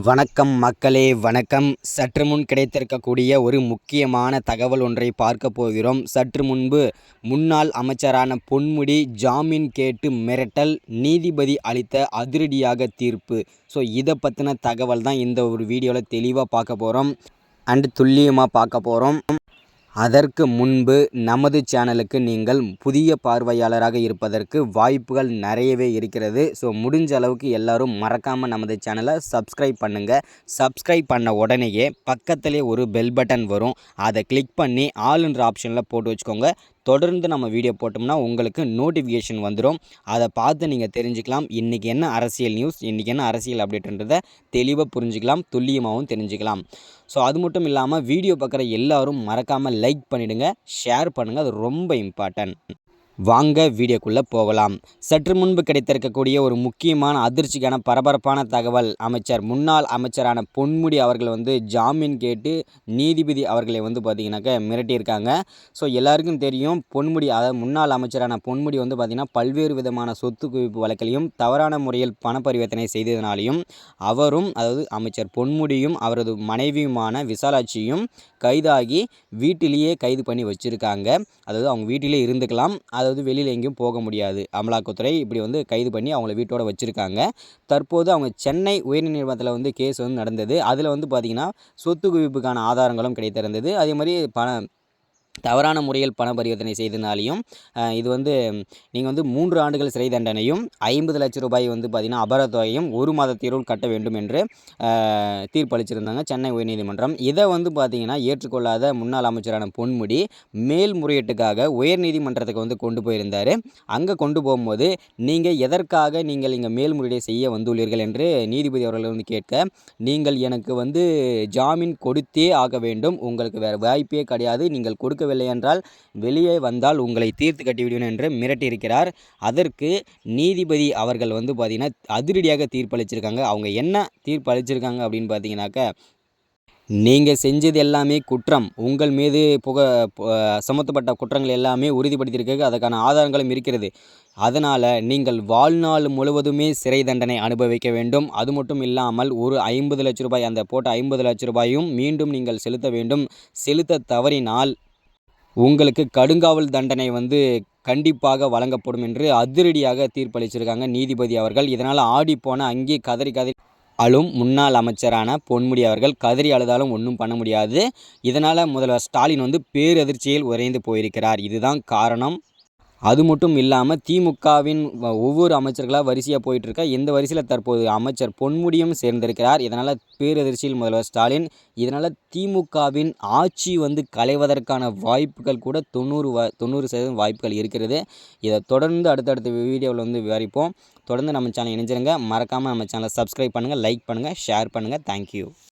வணக்கம் மக்களே, வணக்கம். சற்று முன் கிடைத்திருக்கக்கூடிய ஒரு முக்கியமான தகவல் ஒன்றை பார்க்க போகிறோம். சற்று முன்பு முன்னாள் அமைச்சரான பொன்முடி ஜாமீன் கேட்டு மிரட்டல், நீதிபதி அளித்த அதிரடியாக தீர்ப்பு. இதை பற்றின தகவல் தான் இந்த ஒரு வீடியோவில் தெளிவாக பார்க்க போகிறோம் அண்டு துல்லியமாக பார்க்க போகிறோம். அதற்கு முன்பு நமது சேனலுக்கு நீங்கள் புதிய பார்வையாளராக இருப்பதற்கு வாய்ப்புகள் நிறையவே இருக்கிறது. முடிஞ்ச அளவுக்கு எல்லோரும் மறக்காமல் நமது சேனலை சப்ஸ்கிரைப் பண்ணுங்கள். சப்ஸ்கிரைப் பண்ண உடனேயே பக்கத்திலே ஒரு பெல் பட்டன் வரும். அதை கிளிக் பண்ணி ஆல்ன்ற ஆப்ஷனில் போட்டு வச்சுக்கோங்க. தொடர்ந்து நம்ம வீடியோ போட்டோம்னா உங்களுக்கு நோட்டிஃபிகேஷன் வந்துடும். அதை பார்த்து நீங்கள் தெரிஞ்சுக்கலாம். இன்றைக்கி என்ன அரசியல் நியூஸ், இன்றைக்கி என்ன அரசியல் அப்டேட்ன்றதை தெளிவாக புரிஞ்சுக்கலாம், துல்லியமாகவும் தெரிஞ்சுக்கலாம். அது மட்டும் இல்லாமல் வீடியோ பார்க்குற எல்லோரும் மறக்காமல் லைக் பண்ணிவிடுங்க, ஷேர் பண்ணுங்கள். அது ரொம்ப இம்பார்ட்டன்ட். வாங்க வீடியோக்குள்ளே போகலாம். சற்று முன்பு கிடைத்திருக்கக்கூடிய ஒரு முக்கியமான அதிர்ச்சிக்கான பரபரப்பான தகவல். முன்னாள் அமைச்சரான பொன்முடி அவர்கள் ஜாமீன் கேட்டு நீதிபதி அவர்களை பார்த்திங்கனாக்கா மிரட்டியிருக்காங்க. எல்லாருக்கும் தெரியும், பொன்முடி அதாவது முன்னாள் அமைச்சரான பொன்முடி பார்த்திங்கன்னா பல்வேறு விதமான சொத்து குவிப்பு வழக்கிலையும் தவறான முறையில் பண பரிவர்த்தனை செய்ததினாலையும் அவரும், அதாவது அமைச்சர் பொன்முடியும் அவரது மனைவியுமான விசாலாட்சியும் கைதாகி வீட்டிலேயே கைது பண்ணி வச்சுருக்காங்க. அதாவது அவங்க வீட்டிலே இருந்துக்கலாம், அதாவது வெளியில் எங்கேயும் போக முடியாது. அமலாக்கத்துறை இப்படி கைது பண்ணி அவங்கள வீட்டோடு வச்சுருக்காங்க. தற்போது அவங்க சென்னை உயர்நீதிமன்றத்தில் கேஸ் நடந்தது. அதில் பார்த்திங்கன்னா சொத்து குவிப்புக்கான ஆதாரங்களும் கிடைத்திருந்தது. அதே மாதிரி தவறான முறையில் பண பரிவர்த்தனை செய்தனாலையும் இது நீங்கள் 3 ஆண்டுகள் சிறை தண்டனையும் 50 லட்சம் ரூபாய் பார்த்திங்கன்னா அபராத தொகையும் 1 மாதத்திற்குள் கட்ட வேண்டும் என்று தீர்ப்பளிச்சிருந்தாங்க சென்னை உயர்நீதிமன்றம். இதை பார்த்திங்கன்னா ஏற்றுக்கொள்ளாத முன்னாள் அமைச்சரான பொன்முடி மேல்முறையீட்டுக்காக உயர்நீதிமன்றத்துக்கு கொண்டு போயிருந்தார். அங்கே கொண்டு போகும்போது நீங்கள் எதற்காக நீங்கள் இங்கே மேல்முறையீடு செய்ய வந்துள்ளீர்கள் என்று நீதிபதி அவர்கள் கேட்க, நீங்கள் எனக்கு ஜாமீன் கொடுத்தே ஆக வேண்டும், உங்களுக்கு வேறு வாய்ப்பே கிடையாது, நீங்கள் கொடுக்க என்றால் வெளியே வந்தால் உங்களை தீர்த்து கட்டிவிடுவேன் என்று மிரட்டியிருக்கிறார். அதற்கு நீதிபதி அவர்கள் பார்த்தீங்கன்னா அதிரடியாக தீர்ப்பளிச்சிருக்காங்க. அவங்க என்ன தீர்ப்பளிச்சிருக்காங்க அப்படின்னு பார்த்தீங்கன்னாக்க, நீங்கள் செஞ்சது எல்லாமே குற்றம், உங்கள் மீது சுமத்தப்பட்ட குற்றங்கள் எல்லாமே உறுதிப்படுத்தியிருக்க அதற்கான ஆதாரங்களும் இருக்கிறது. அதனால் நீங்கள் வாழ்நாள் முழுவதுமே சிறை தண்டனை அனுபவிக்க வேண்டும். அது மட்டும் இல்லாமல் ஒரு 50 லட்சம் ரூபாய், அந்த போட்ட 50 லட்சம் ரூபாயும் மீண்டும் நீங்கள் செலுத்த வேண்டும். செலுத்த தவறினால் உங்களுக்கு கடுங்காவல் தண்டனை கண்டிப்பாக வழங்கப்படும் என்று அதிரடியாக தீர்ப்பளிச்சிருக்காங்க நீதிபதி அவர்கள். இதனால் ஆடிப்போன அங்கே கதறி அழும் முன்னாள் அமைச்சரான பொன்முடி அவர்கள் கதறி அழுதாலும் ஒன்றும் பண்ண முடியாது. இதனால் முதல்வர் ஸ்டாலின் பேரதிர்ச்சியில் உறைந்து போயிருக்கிறார். இதுதான் காரணம். அது மட்டும் இல்லாமல் திமுகவின் ஒவ்வொரு அமைச்சர்களாக வரிசையாக போயிட்டுருக்க இந்த வரிசையில் தற்போது அமைச்சர் பொன்முடியும் சேர்ந்திருக்கிறார். இதனால் பேரதிர்ச்சியில் முதல்வர் ஸ்டாலின். இதனால் திமுகவின் ஆட்சி கலைவதற்கான வாய்ப்புகள் கூட 90% வாய்ப்புகள் இருக்கிறது. இதை தொடர்ந்து அடுத்தடுத்த வீடியோவில் விவரிப்போம். தொடர்ந்து நம்ம சேனல் இணைஞ்சிருங்க. மறக்காமல் நம்ம சேனலை சப்ஸ்கிரைப் பண்ணுங்கள், லைக் பண்ணுங்கள், ஷேர் பண்ணுங்கள். தேங்க்யூ.